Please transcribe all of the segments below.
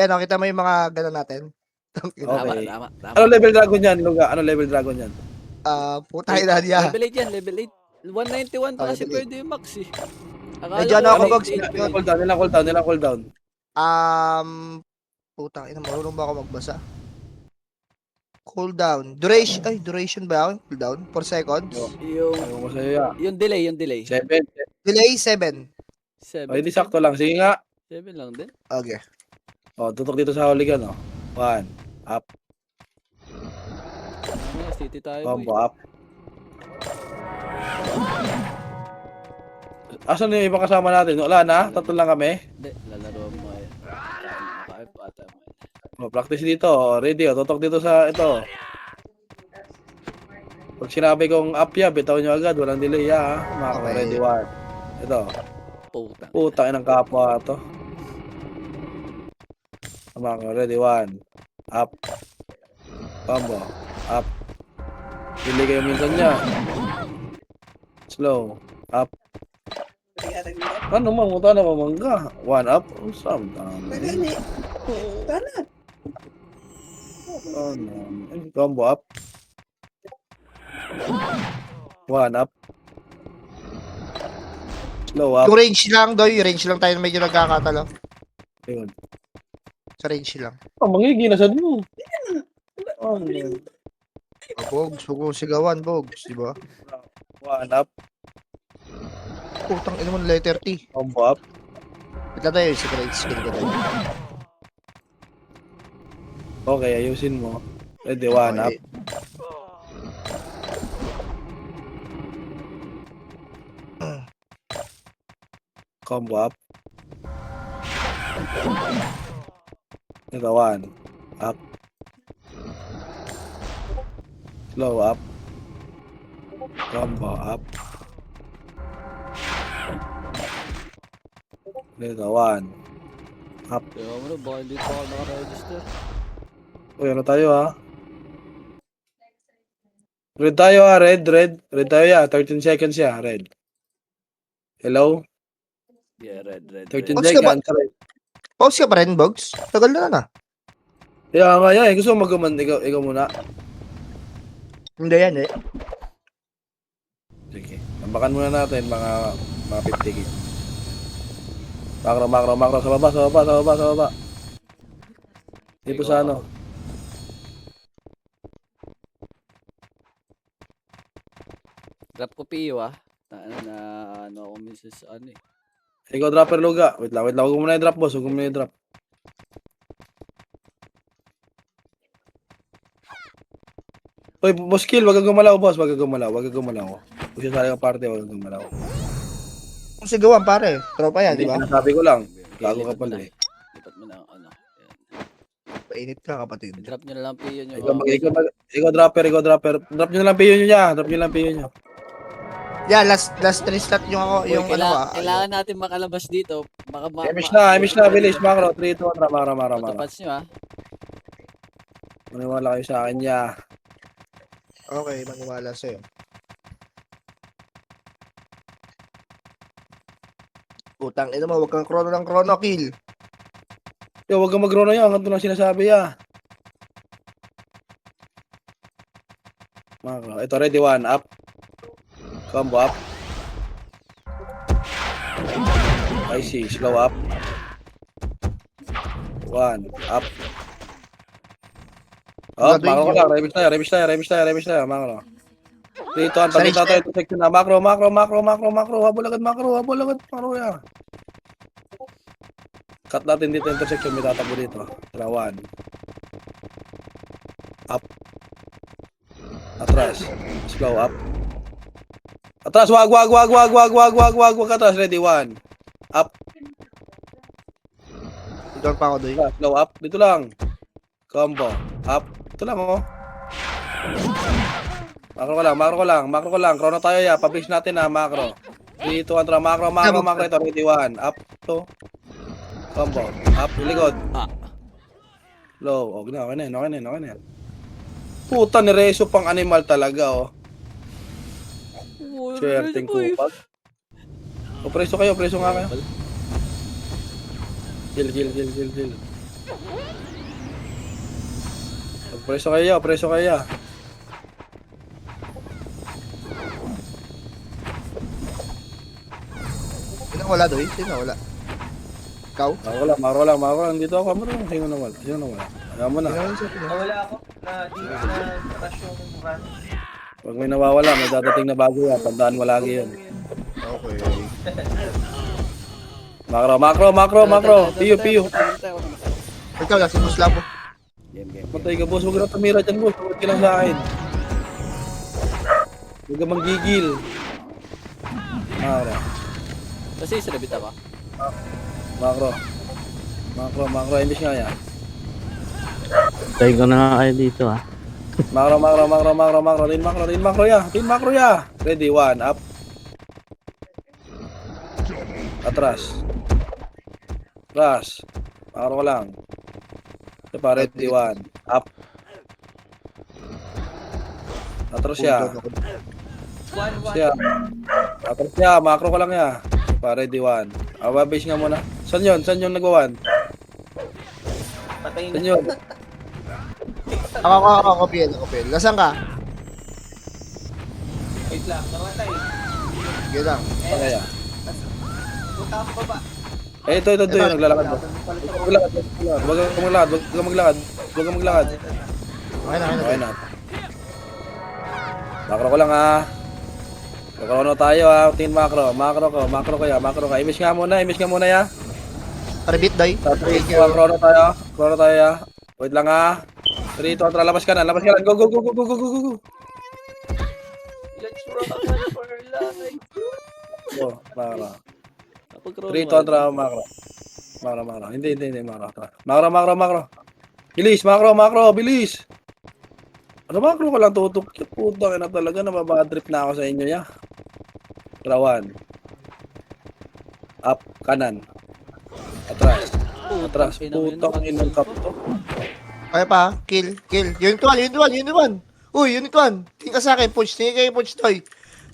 Ayan, nakita mo yung mga gano'n natin? Okay. Tama. Ano level dragon yan, Luga? Ano level dragon yan? Putay na niya. Level 8 yan, level 8. 191 pa kasi Level 8. pwede yung max eh. Medyo ano ako, Bogs. Nilang cooldown. Putang ina, marunong ba ako magbasa? Cooldown. Duration ba ako? Cooldown? 4 seconds? Ayaw mo sa'yo Yung delay. 7. Delay, 7. 7. Ay, di sakto lang. Sige nga. 7 lang din. Okay. Tutok dito sa hooligan, 1. Up. City tayo. Combo up. Asan yung ibang kasama natin? Wala na? Tatlo lang kami? Hindi, lalaro mo yan. Maka-F ata mo. Practice dito. Ready, tutok dito sa ito. Pag sinabi kong up ya, bitaw nyo agad. Walang delay ya, ha? Okay. Ready, 1. Ito. Putang inang kapwa to. Ready, 1. Up. Combo. Up. Delay kayo minsan niya. Slow. Up. Ano mamuta na mamangga? 1 up? Oh, saan? Combo up. 1 up. Slow up. Yung range lang, Doy. Yung range lang tayo medyo nagkakatalo. Ayun. Sa range lang. Mangigi na sa mo. Bogs, huwag mo sigawan, Bogs. Diba? 1 up. Putang ina mo, letter T. Combo up. Ito tayo, sa range. Ganito tayo. Okay, ayusin mo. Ready, 1 up. Combo up. Ito, 1. Up. Slow up. Combo up. Ito, 1. Up. Kaya mo na, baka hindi pa ako naka-register. Uy, ano tayo ha? Red tayo ha, red. Red tayo ya, 13 seconds ya, red. Hello? Yeah, red. 13 Bogs ka ba? seconds, red. Pause ka pa rin, Bogs? Tagal na. Kaya nga yan, gusto mo magaman, ikaw muna. Hindi yan eh. Sige, tambakan muna natin mga 50 gig. Makro, sa baba. Dito sa ano? Drop ko PO ano ako minsan sa ano eh. Ikaw dropper Luga. Wait lang. Huwag mo muna i-drop, boss. Huwag mo muna i-drop. Uy, boss kill. Wag kang gumalaw, boss. Wag kang gumalaw. Kung sasali ka party, wag kang gumalaw. Kung sigawan, pare. Tropa yan, di ba? Sabi ko lang. Gago ka pala eh. Lipat mo na ano. Yan. Painit ka, kapatid. Drop nyo na lang PO nyo. Ikaw dropper. Drop nyo na lang PO nyo. Yeah, last restart yung ako, yung kailangan natin makalabas dito. Emish na, bilis, Macro. 3, 2, 1, mara. Tapats nyo ha. Maniwala kayo sa akin niya. Okay, maniwala sa'yo. Putang ina mo, wag kang chrono kill. Yo, wag kang mag-rono yan. Hanggang ito lang sinasabi ya. Macro. Ito, ready, 1, up. Combo up. I see. Slow up. 1. Up. Oh, Macro ko lang. Revish tayo. Macro. Dito, ang tabi tayo. Ito section na. Macro. Habol agad, Macro ya. Cut natin dito intersection. May tatabo dito. Tara, 1. Up. Atras. Slow up. Atras, wag atras, ready, 1. Up. Doon pa ako doon. Slow up, dito lang. Combo, up. Ito lang, oh. Macro ko lang. Chrono tayo, ya. Publish natin, ha, macro. Dito, antra, macro. Ito, ready, 1. Up, to. Combo, up, likod. Low, okay na. Puta, nireso pang animal talaga, oh. Swerteng kupag. Preso nga kayo. Kill. Preso kayo, preso kayo. Sino wala doy? Sino wala? Ikaw? Maro lang. Dito ako, maro lang. Sino na wala? Ayaw mo na. Sino wala sa Pino? Nawala ako na di na crush yung run. Pag may nawawala, may dadating na bago yan. Tandaan mo lagi yun. Okay. Makro. Piyo. Ikaw lang, si Muslabo. Game. Matay ka, boss. Huwag ka na tumira dyan, boss. Huwag ka lang sa akin. Huwag ka manggigil. Kasi sinabit ako. Makro. Imbis nga yan. Try ko na nga kayo dito ah. Makro. Tin makro ya. Ready, 1, up. Atras. Makro ko lang. Ito pa, ready, 1, up. Atras siya. Atras siya, makro ko lang ya. Pa, ready, 1. Base nga muna. Saan yun nagwa-1? Patay Saan na. yun? Ako, PL. Nasaan ka? Wait lang, namatay. Sige lang. Kaya. Punta ako baba. Ito yung naglalakad ba? Huwag kang maglakad. Okay Okay na. na. Makro ko lang ha. Kakrono tayo ha. Tingin makro. Makro ka. Imish nga muna ya. Paribit, doy. Tatry ko. Krono tayo ya. Wait lang ha. 3, 2, 1, labas ka na. Go. Let's rock for life. Go, makro. 3, 2, 1, makro. Hindi, makro. Bilis, makro, bilis. Ano makro ka lang tutok? Puta na talaga, nababadrip na ako sa inyo ya. Trawan. Up, kanan. Atras. Putang inang kap to. Kaya pa, kill. Unit 1. Uy, Unit 1. Tingin ka sa akin, punch. Doy.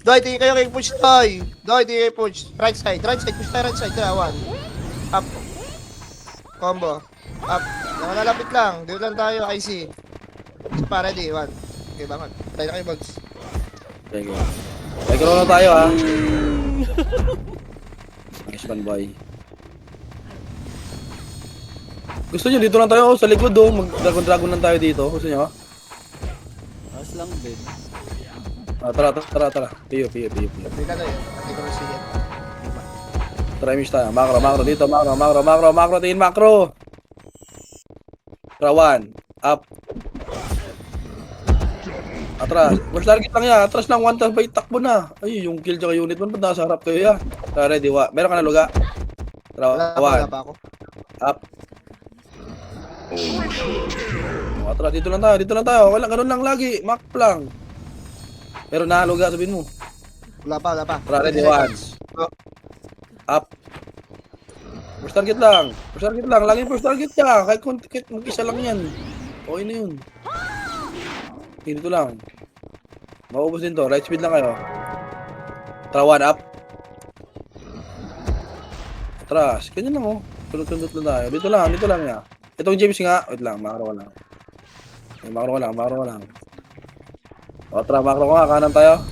Doy, tingin kayo kay punch, Doy. Right side. Push tayo right side. 1. Up. Combo. Up. Nakalalapit lang. Dito lang tayo, IC. Pa, ready, 1. Okay, bangon. Tayo na kayo, Bugs. Sige. May krono tayo ha. Nice one, boy. Gusto nyo, dito lang tayo sa likod do. Mag-dragon lang tayo dito. Gusto nyo? As lang din. Tara. Piyo. Hindi ka, Doy. Hindi ko resilient. Try miss tayo. Makro dito. Makro. Tingin makro. Trawan. Up. Atras. Mas target lang yan. Atras lang. 1 by takbo na. Ay, yung kill tsaka unit 1. Ba't nasa harap kayo ya? Ready. Meron ka na luga? Wala Trawan. pa ako. Up. Atras. Dito lang tayo. Wala. Ganun lang lagi. Map lang. Pero naluga. Sabihin mo. Wala pa. Ready. 1. Up. First target lang. Laging first target ka. Kahit mag-isa lang yan. Okay na yun. Dito lang. Maubos din to. Right speed lang kayo. Trawan up. Atras. Ganyan lang oh. Sunod-sunod lang tayo. Dito lang ya. Itong James nga. Wait lang. Makro ko lang. Makro ko lang. O, makro ko nga. Kanan tayo.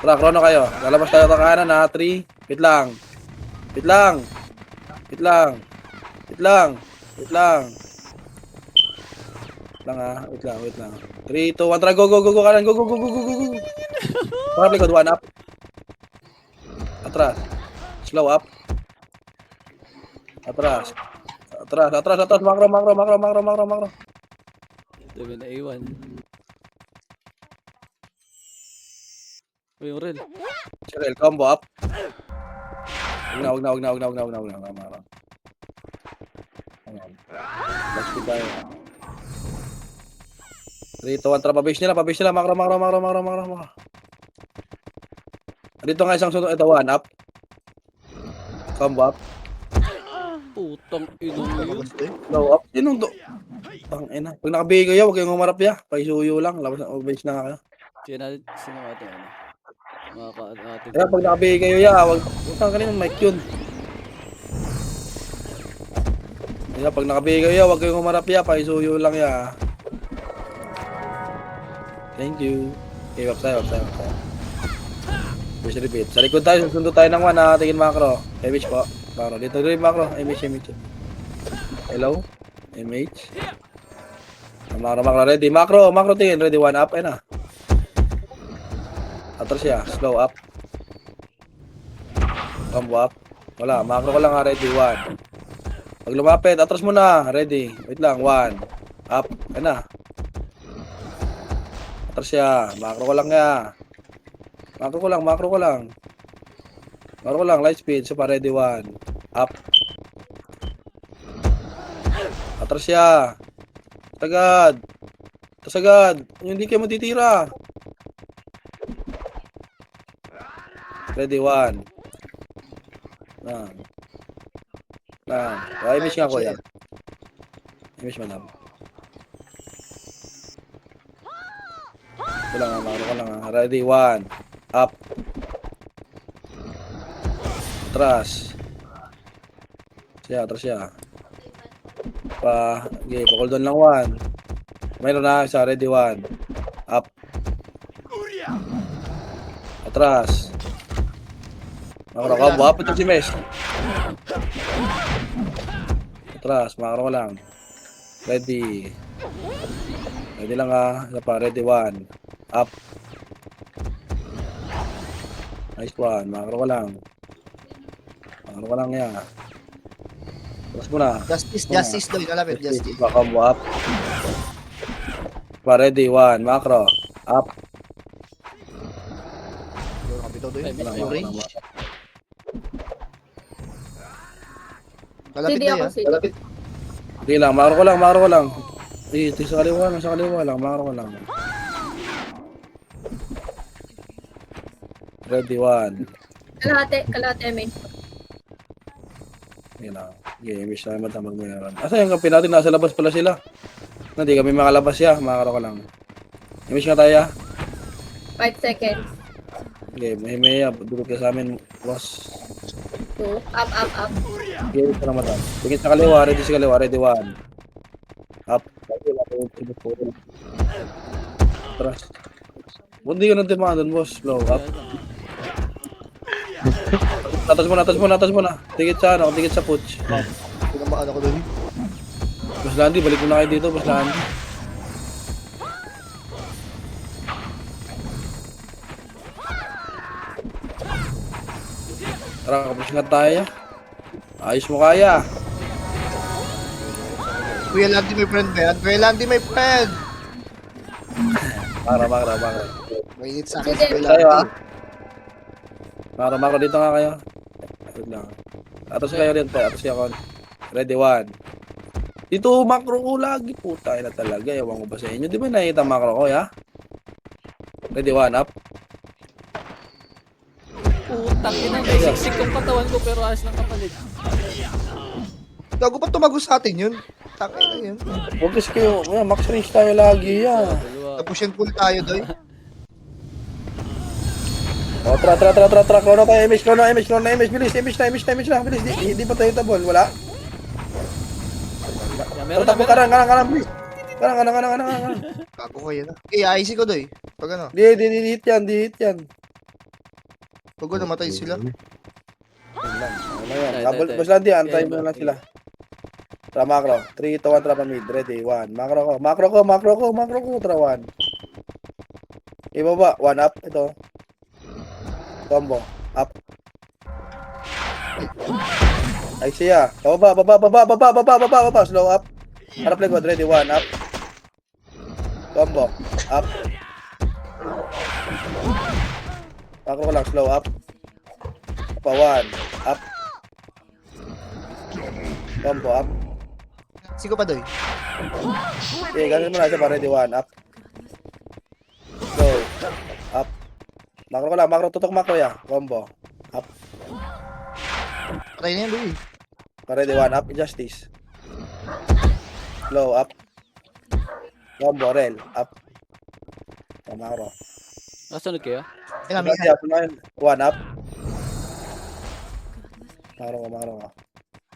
Tara, krono kayo. Lalabas tayo sa kanan ha. 3. Wait lang. Wait lang. 3, 2, 1, tara, go, kanan, go. Parang likod, 1 up. Atras. Slow up. Atras. Makro. 7 na A1. Uy, yung rel. Cheryl, combo up. Wag na. Makro. Let's go tayo. 3, 2, 1, tara, pabase nila, makro. Dito nga isang sunod, ito, 1 up. Combo up. Putang ino mo yun. Low up. Sinong do? Ina. Pag nakabigo kayo, huwag kayong umarap ya. Paisuyo lang. Labas na, base na kayo. Kaya natin, sino natin, ano? Mga Kaya pag nakabigo kayo ya, huwag kang kanina mic yun. Yeah, pag nakabigay ya, huwag kayong humarap ya. Pakisuyo lang ya. Thank you. Okay, wap tayo. Push repeat. Sa likod tayo, susundo tayo ng 1 ha. Tingin macro. MH po. Macro. Dito rin macro. MH. Hello? MH. Macro. Ready. Macro tingin. Ready. 1 up. Ayun na. Atras siya. Slow up. Combo up. Wala. Macro ko lang ha. Ready. 1. Pag lumapit, atras mo na. Ready. Wait lang. 1. Up. Ayun na. Atras siya. Macro ko lang ya. Macro ko lang. Light speed. So pa ready 1. Up. Atras siya. Tagad. Hindi kayo matitira. Ready 1. Lang. Imish nga ko yan. Imish madam. Ito lang, macro ko lang. Ready 1. Up. Atras siya. Pa-cooldown lang 1. Mayroon na isa. Ready 1. Up. Atras. Macro combo. Up ito si Mesh. Atras. Macro ko lang. Ready lang ha. Isa pa. Ready 1. Up. Nice one. Macro ko lang yan. Tapos mo na. Justice doy. Lalapit. Justice. Combo up. Pa ready 1. Macro. Up. Kapito doy. Ay, miss Yung mo. range. Lalapit Hindi doy ako ah. sige. Lalapit. Sige lang. Macro ko lang. Ito sa kaliwa lang. Macro ko lang. Ready 1. Kalahati, may. Sige lang. Okay, miss na madam magmeron. Asa yung kampi natin? Nasa labas pala sila. Hindi kami makalabas ya. Macro ko lang. Miss nga tayo ya. 5 seconds. Okay, may dulog ka sa amin, boss. 2. Up. Okay, ito lang madam. Tingin sa kaliwa, ready 1. Up. Trust. Bundi ka ng timaan, boss. Slow, up. Atas mo na. Tingit sa putsch. Tinamaan ako doy. Boss Landy, balik mo na kayo dito, Boss Landy. Tara, kapos na tayo. Ayos mo kaya. Kuya Landy, my friend ba yan? Kuya Landy, my friend! Makra. Mainit sa akin si Kuya Tayo ah. Landy. Makra, dito nga kayo. Wait lang. Atos kayo rin tayo. Atos kayo. Ready 1. Dito, macro ko lagi. Puta na talaga. Ewan ko ba sa inyo. Di ba nakita macro ko, ya? Ready 1, up. Putang ina, may siksik yung katawan ko pero ayos ng kapalit. Gago pa tumago sa atin yun. Takay na yun. Huwag kasi kayo. Max range tayo lagi, ya. Dalawa. Tapos yan full tayo doy. O, tra. Chrono tayo. Image. Bilis na. Bilis. Di pa tayo tabol. Wala? Meron Tatakbo na. kanan. Bilis. Kanan. Gago ko yan ah. Okay, IC ko doy. Pag ano, Di hit yan. pag namatay sila. Boss Landy, antayin mo lang sila. Tra macro. 3, 2, 1, trapa mid. Ready, 1. Macro ko. Tra 1. Ibaba, 1 up. Ito. Combo. Up. Ay siya. Baba. Slow up. Harap likod. Ready, 1. Up. Combo. Up. Macro ko lang. Slow up. Pa 1. Up. Combo. Up. Siko pa doy. Okay, ganun mo na siya pa. Ready, 1. Up. Go. Up. Macro ko lang. Tutok macro ya. Combo. Up. Patay na yan doy. Ready, 1. Up. Justice. Low. Up. Combo. Rel. Up. Macro. Nasunod kayo? Ayun, may 1 up. Macro ko.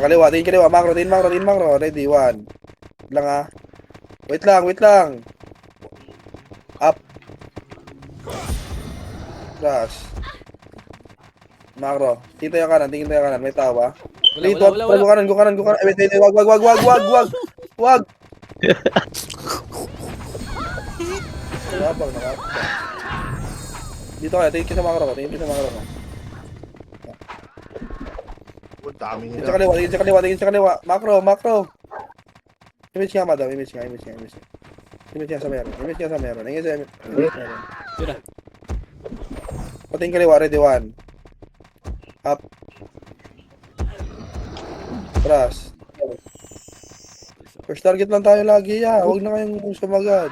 Kaliwa, tingin kaliwa. Macro, tingin macro. Ready, 1. Lang ah. Wait lang. Up. Atras. Macro. Tingin tayo kanan. May tao ba? Dito, go kanan. Ay, wait. Wag. Nakapag. Dito kaya, tingin sa macro ko. Ang dami Tingin nila. sa kaliwa. Macro. Image nga, madam. Image nga sa meron. Yun na. Patingin kaliwa, ready, 1. Up. Atras. First target lang tayo lagi, ya. Huwag na kayong sumagad.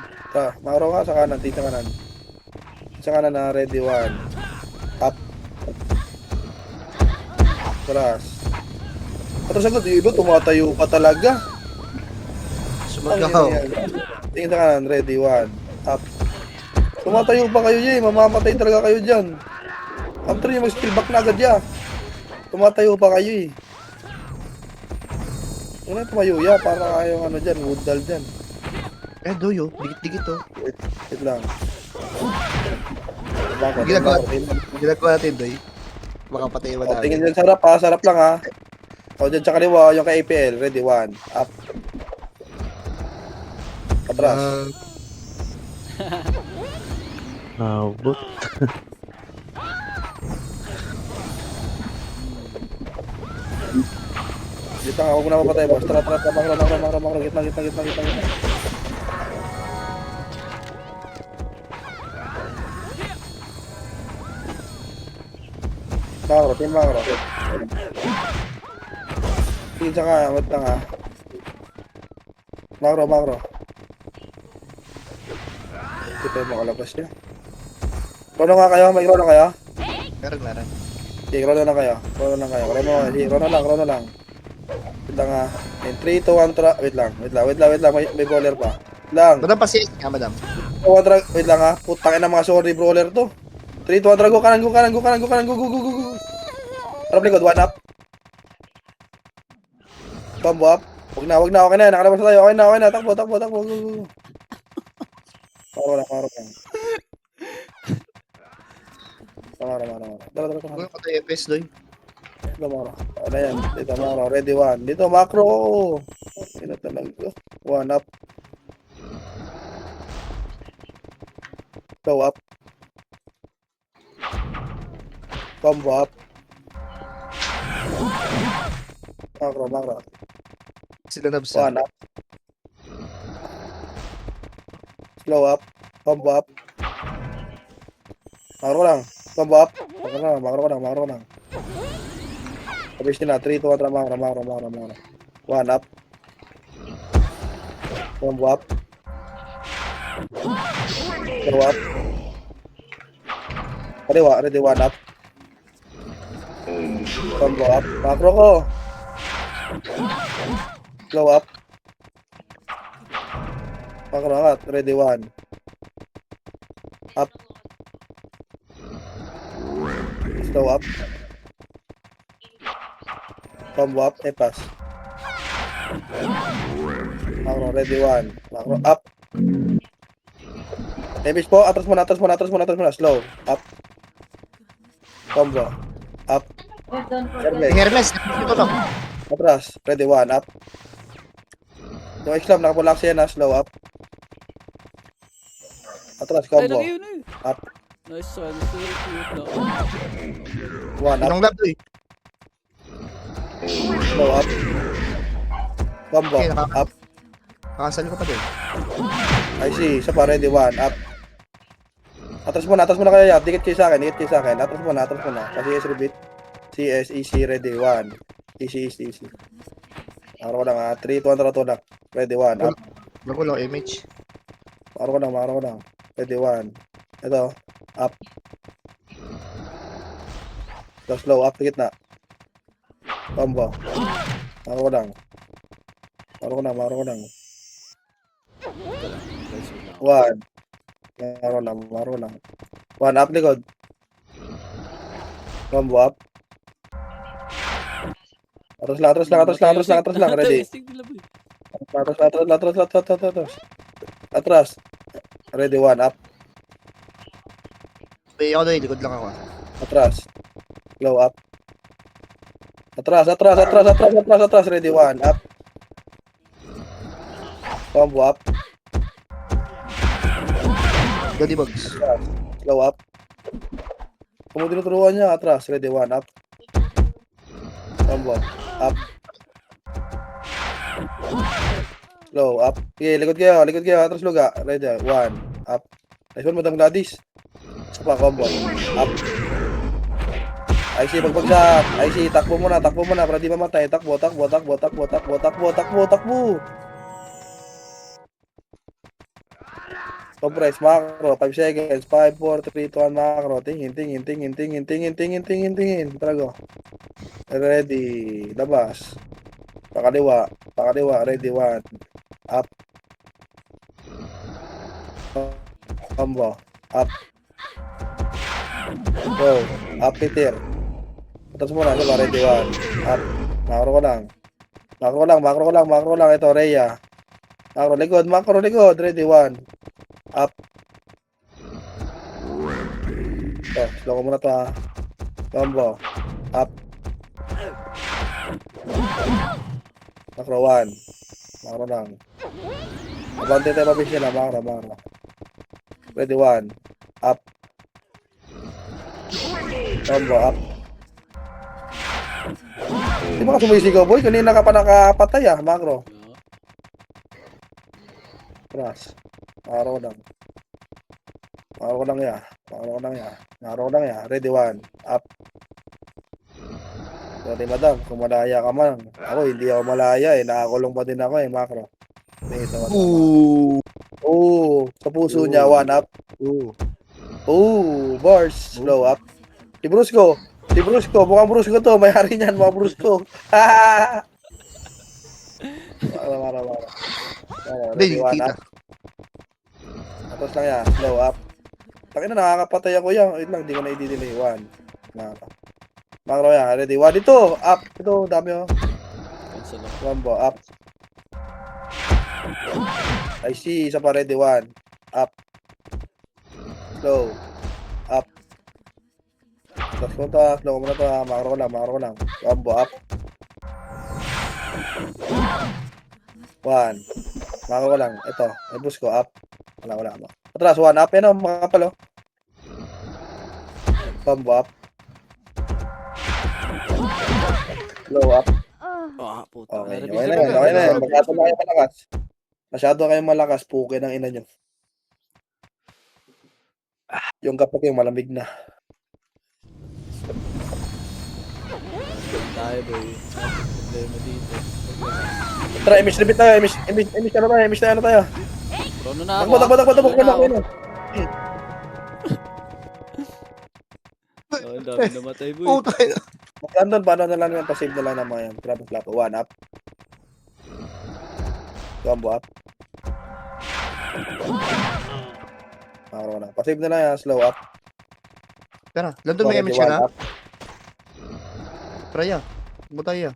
Macro ka sa kanan, tingin sa kanan. Sa kanan na, ready, 1. Up. Atras. Atras agad, yung iba tumatayo pa talaga. Sumagaw. Tingin sa kanan, ready, 1. Up. Tumatayo pa kayo dyan, mamamatay talaga kayo dyan. After nyo mag-skill back na agad ya. Tumatayo pa kayo eh. Ano yung tumayo ya, para kayong ano dyan, wood dal dyan. Doyo. Dikit-dikit oh. Wait lang. Ginagawa natin, Doy. Baka patay mo O, tingin dyan sarap ha, sarap lang ha. O, dyan sa kaliwa, yung kay APL, ready, 1. Up. Atras. Abot. Dito nga, huwag mo na mapatay, boss. Tara, macro. Gitna. Macro. Tingin ka, wait lang ha. Macro. Ito yung makalabas niya. Chrono nga kayo, may chrono kayo? Meron. Okay, chrono lang kayo. Chrono lang. Wait lang ha. In 3, 2, 1, tra... Wait lang. May brawler pa. Lang. Madam, pasiyan nga, madam. 3, 2, 1, tra... Wait lang ha. Putangin ng mga sorry brawler to. 3, 2, 1, tra... Go kanan. Go. Harap likod, 1 up. Combo up. Wag na. Okay na. Nakalabas na tayo. Okay na. Takbo. Go. Maro lang. Dala. Kung patay FPS, Doy. Dito, Maro. Ano yan? Dito, Maro. Ready, 1. Dito, macro. Ina talaga. 1 up. Go up. Combo up. Macro. Sila nabsa. 1 up. Slow up. Combo up. Macro lang. Combo up. Macro lang. Habis nila. 3, 2, 1, macro. 1 up. Combo up. Slow up. Kaliwa. Ready, 1 up. Combo up. Macro ko. Slow up. Macro angat. Ready, 1. Up. Slow up. Combo up. Pass. Macro. Ready, 1. Macro. Up. Damage po. Atras muna. Slow. Up. Combo. Up. Hermes, ito lang. Atras. Ready, 1. Up. Yung X-Lam, nakapulak siya na. Slow up. Atras, combo. Ay, yun. Up. Nice one. Cute lang. 1 up. Anong lab, Doy? Slow up. Combo. Okay, Up. Nakasalo ka pa, Doy. I see. Isa pa. Ready, 1. Up. Atras muna kayo. Dikit kayo sa akin. Atras muna. Kasi is repeat. CS, easy, ready, 1. Easy. Maro ko lang ha. 3, 2, 1, tulak. Ready, 1. Up. Bago lang, image. Maro ko lang. Ready, 1. Ito. Up. Ito, slow. Up, dikit na. Combo. Maro ko lang. 1. Maro lang. 1 up, likod. Combo up. Atras lang, atras lang, atras lang, atras lang, atras lang. Ready. Instinct nila, boy. Atras, atras, atras, atras, atras, atras. Atras. Ready, 1, up. May ako doy, likod lang ako. Atras. Slow, up. Atras, atras, atras, atras, atras, atras. Ready, 1, up. Combo, up. Gadi bugs. Slow, up. Kung mo tinuturuan niya, atras. Ready, 1, up. Combo, up. Slow, up. Okay, likod kayo, atras luga. Ready, 1, up. Nice one, Madam Gladys. Isa pa, combo. Up. IC, pagbagsak. IC, takbo muna, para di mamatay. Takbo, takbo, takbo, takbo, takbo, takbo, takbo, takbo. Compress, macro, 5 seconds, 5, 4, 3, 2, 1, macro. Tingin. Talago. Ready, labas. Pakaliwa, ready, 1. Up. Combo. Up. Go. Up, Peter. Atas muna, diba? Ready, 1. Up. Macro ko lang. Ito, Rhea. Macro likod. Ready, 1. Up. Ito, slow ko muna to, ha. Combo. Up. Macro 1. Macro lang. Abante tayo mabis nila. Macro. Ready, 1. Up. Combo, up. Di ba ka sumisigaw, boy? Kanina ka pa nakapatay, ah. Macro. Atras. Macro lang. Ready, 1. Up. Sorry, madam. Kung malaya ka man. Ako, hindi ako malaya, eh. Nakakulong pa din ako, eh. Macro. Dito, sa puso niya, 1 up. Bars. Slow up. Si Brusco, mukhang Brusco to. May-ari niyan, mga Brusco. Mara. Hindi, Ready, 1 kita. up. Tapos lang yan, slow up. Takin na, nakakapatay ako yan. Wait lang, di ko na i-delay. 1. Macro yan, ready. 1 dito, up. Ito, dami, oh. Cancel ako. Combo, up. I see, isa pa, ready, 1. Up. Slow. Up. Tapos ko to, slow mo na to, ha. Macro ko lang. Combo, up. 1. Macro ko lang. Ito, may boost ko, up. Wala. Atras, 1 up. Yan, oh, mga kapalo. Combo, up. Slow, up. Puta. Okay Revision na ko yan. Masyado kayo malakas. Puke ng ina nyo. Yung kapag yung malamig na. Tayo, boy. Problema dito. Tara, image repeat tayo. Image na ano tayo. Chrono na ako. Takbo. Ang dami namatay, boy. Puta. Magandang paano na lang yung pasave na lang ng mga yan. Trap. 1 up. Combo up. Macro na. Pasave na lang yan. Slow up. Tara, landon may image ka na. Traya. Butaya.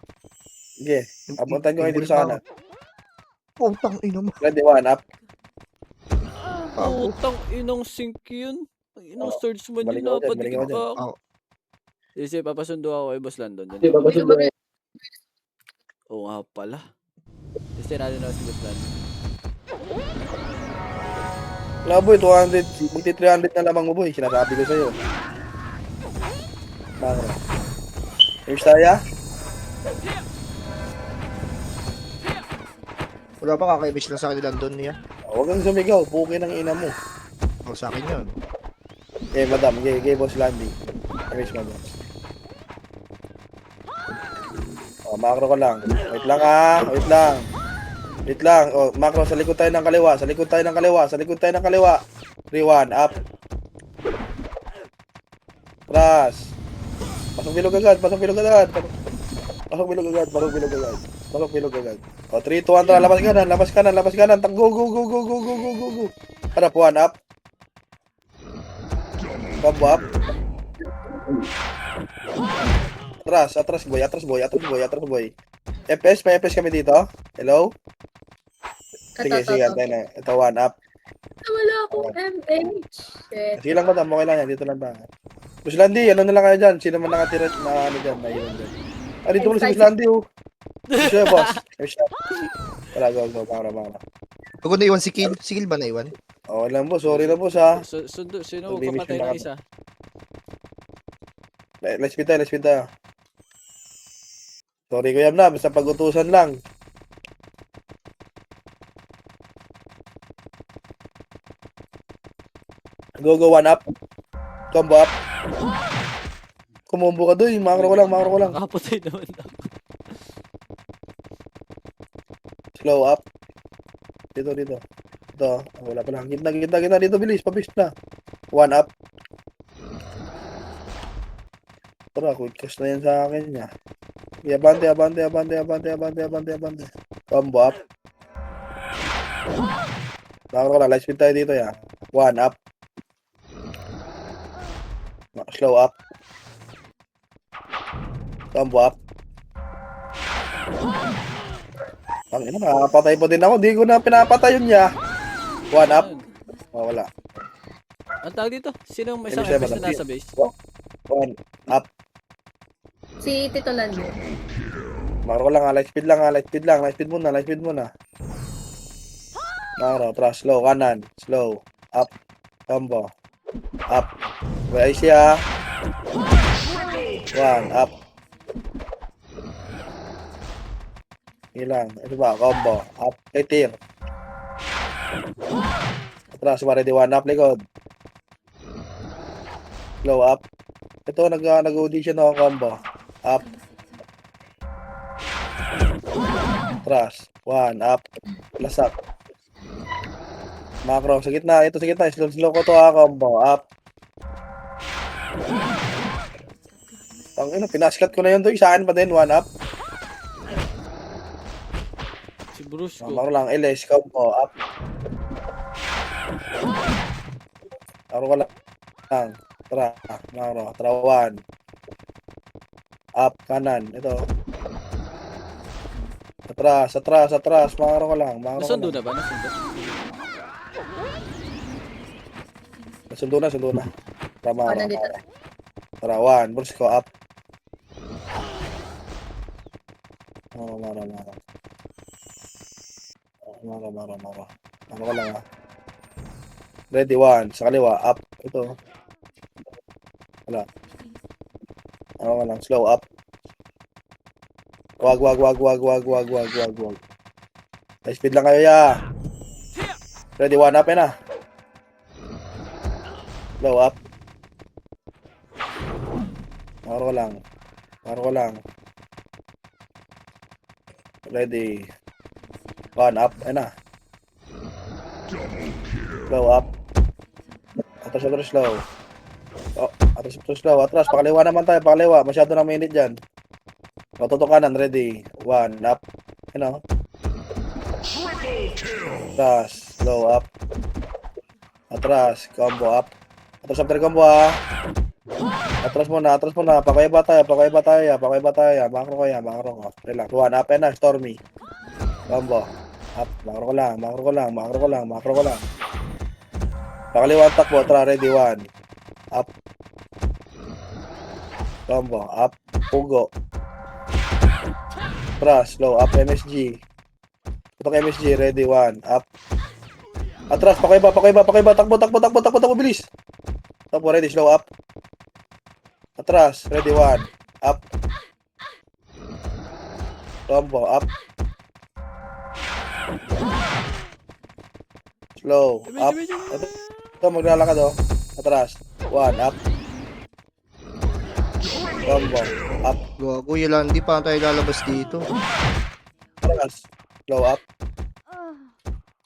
Sige. Apuntan ko kayo dito sa kanan. Putang ina mo. Ready, 1 up. Putang inong sync yun. Ang inong surge man balik yun. ako dyan, Napatigil balik ako pa dyan. ako. Kasi papasundo ako kay Boss Landon. Oo nga pala. Kasi natin na si Boss Landon. Wala boy, 200. Magti 300 na lamang mo boy. Sinasabi ko sa'yo. Macro. Image tayo? Wala pa kaka-image lang sa akin ni Landon niya. Huwag kang sumigaw. Puke ng ina mo. O, sa akin yun. Madam. Boss Landy. Image madam. Macro ko lang. Wait lang. Macro, sa likod tayo ng kaliwa. 3-1, up. Tras. Pasok bilog agad. Pasok bilog agad. 3-2-1, tara. Labas kanan. Go. Harap, 1, up. Combo, up. Atras boy. FPS, may FPS kami dito. Hello? Sige, antayin na. Ito, 1 up. Wala akong MH. Shit. Sige lang madam, okay lang yan. Dito lang ba? Boss Landy, ano na lang kayo dyan? Sino man nakatira na ano dyan? Naiwan dyan. Dito mo si Boss Landy, oh. Siya, boss. Siya. Wala, go. Para. Huwag na iwan si Kill. Si Kill ba na iwan? Okay lang, boss. Sorry lang, boss, ha. Sino May kapatay mission ng na isa? Let's speed tayo. Sorry, Kuya na. Basta pag-utusan lang. Go, 1 up. Combo up. Kumumbo ka doy. Makro ko lang. Nakapatay naman ako. Slow up. Dito. Ito. Wala pa lang. Gitna. Dito, bilis. Pabis na. 1 up. Tara, quick cast na yan sa akin niya. Abante. Combo up. Makro ko lang. Light speed tayo dito, ya. 1 up. Slow up. Combo up. Ang ina, nakapatay pa din ako. Di ko na pinapatay yun niya. 1 up. Oh, wala. Ang tawag dito? Sino may isang Seven, FPS na nasa base? 1 up. Si Tito Lando. Makro ko lang ha. Light speed lang. Light speed muna. Makro. Trust. Slow. Kanan. Slow. Up. Combo. Up. May siya. 1 up. Ilang. Ito ba? Combo. Up. Tier. Atras. Ready 1 up. Likod. Slow up. Ito. Nag-audition ako combo. Up. Atras. 1 up. Lasak. Macro. Sa gitna. Ito sa gitna. Slow ko to combo. Up. Ang ina, pinaskat ko na yun doon. Sa akin pa din, 1 up. Si Brusco. Maro lang, LS, combo, up. Maro ko lang. Tara, 1. Up, kanan, ito. Atras, maro ko lang. Nasundo na ba? Nasundo na. Tama, Nandito. Tara, 1, Brusco, up. Maro. Ano ko lang ha. Ready 1. Sa kaliwa. Up. Ito. Wala. Ano ko lang. Slow up. Wag. High speed lang kayo ya. Ready 1. Up na. Slow up. Maro ko lang. Ready. 1 up. Na. Slow up. Atras slow. Atras slow. Atras. Pakaliwa naman tayo. Masyado na minute dyan. Matuto kanan. Ready. 1 up. Atras. Slow up. Atras. Combo up. Atras after combo ha. Atras muna. Pakaiba tayo. Makro ko. Relax. 1 up na. Stormy. Combo. Up. Makro ko lang. Pakaliwa takbo. Tara. Ready. 1. Up. Combo. Up. Pugo. Tara. Slow. Up. MSG. Putok MSG. Ready. 1. Up. Atras. Pakaiba. Takbo. Bilis. Takbo. Ready. Slow. Up. Atras. Ready. 1. Up. Combo. Up. Slow. Up. Ito maglalakad oh. Atras. 1. Up. Combo. Up. Gago, yun hindi pa tayo lalabas dito. Atras. Slow up.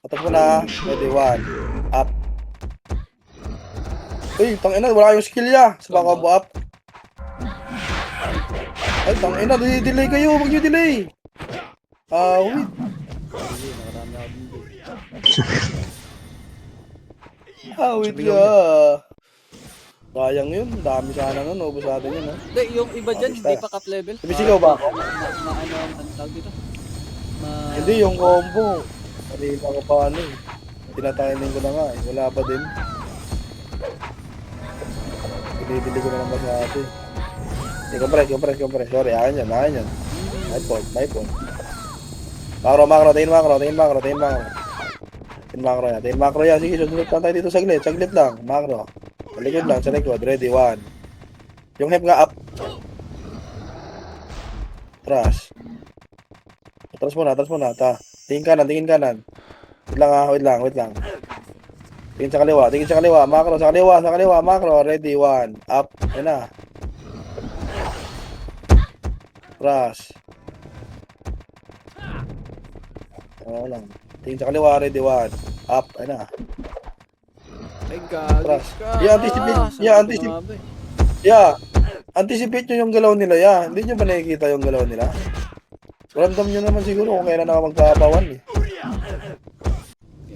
Atras mo na. Ready. 1. Up. Uy, tangina. Wala kayong skill ya. Sa combo up. Ay, tangina. Delay kayo. Huwag nyo delay. Wait. Wait ya. Sayang yun. Dami sana nun. Ubus natin yun, ha? Hindi, yung iba dyan, Ayos hindi tayo. pa cap level. Sumisigaw ba ako? Ano tawag dito? Hindi, yung combo. Kanina ko pa ano eh. Tinatayin ko na nga eh. Wala pa din. Binibili ko na lang masyado eh. Compress. Sorry, akin yan. My fault. Makro. Tingin makro yan. Sige, susunod lang tayo dito saglit. Saglit lang. Makro. Sa likod. Ready, 1. Yung hep nga up. Atras. Atras muna. Tingin kanan. Wait lang. Tingin sa kaliwa. Makro, sa kaliwa. Makro. Ready, 1. Up. Yan na. Atras. Lang. Tingin sa kaliwa. Ready, 1. Up. Yan na. Ay, gagawin Atras. ka. Anticipate nyo yung galaw nila, Hindi nyo ba nakikita yung galaw nila? Ramdam nyo naman siguro kung kailan ako magpapawan, eh.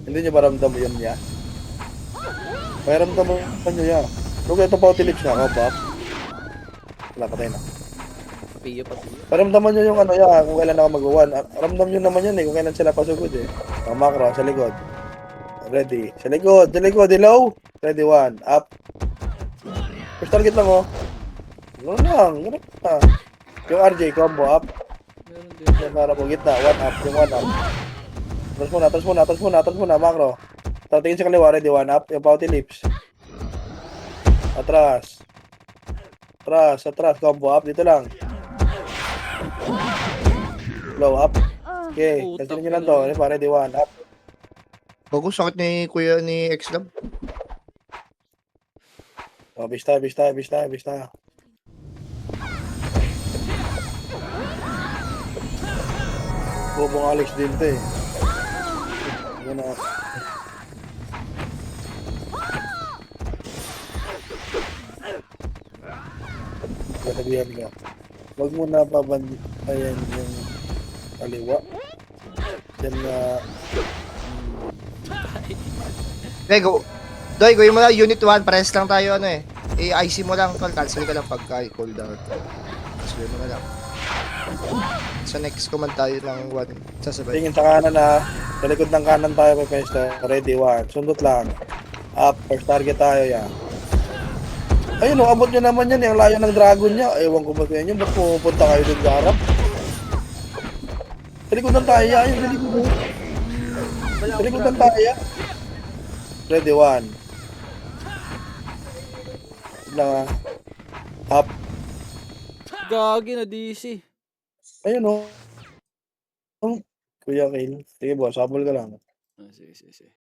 Hindi nyo ba ramdam yun, May ramdam mo nyo, Look, ito pa utilips na, Pop. Wala, patay na. Piyo. Paramdaman nyo yung kung kailan ako mag-1. Ramdam nyo naman yun, kung kailan sila pasugod, Ang makro, sa likod. Ready. Sa likod, hello. Ready, 1. Up. First target lang, Ganun lang. Yung RJ, combo, up. Meron din. Yan, para po, gitna. 1 up. Yung 1 up. Atras muna, makro. Tingin sa kaliwa, ready, 1 up. Yung pauti lips. Atras, combo up. Dito lang. Low up. Okay, kasi nyo lang to. Ready, 1 up. Bago, sakit ni kuya ni X-Lab. Bis tayo. Bobong Alex din to, Yan na. Sabihan ka. Huwag mo na pabantayan yung kaliwa. Yan na. Doy, gawin mo lang unit 1, press lang tayo I-IC mo lang, cancel ka lang pagka cooldown. Cancel mo na lang. Sa next command tayo ng 1, sasabay. Tingin sa kanan na. Sa likod ng kanan tayo may pwesto. Ready, 1. Sundot lang. Up. First target tayo, Ayun, abot nyo naman yan. Yung layo ng dragon niya. Ewan ko ba sa inyo. Ba't pupunta kayo dun sa harap? Sa likod ng tayo, Sa likod ng tayo, Ready, 1. Lang, Up. Gagi na DC. Ayun, Kuya Kale. Sige, boss. Habol ka lang. Sige.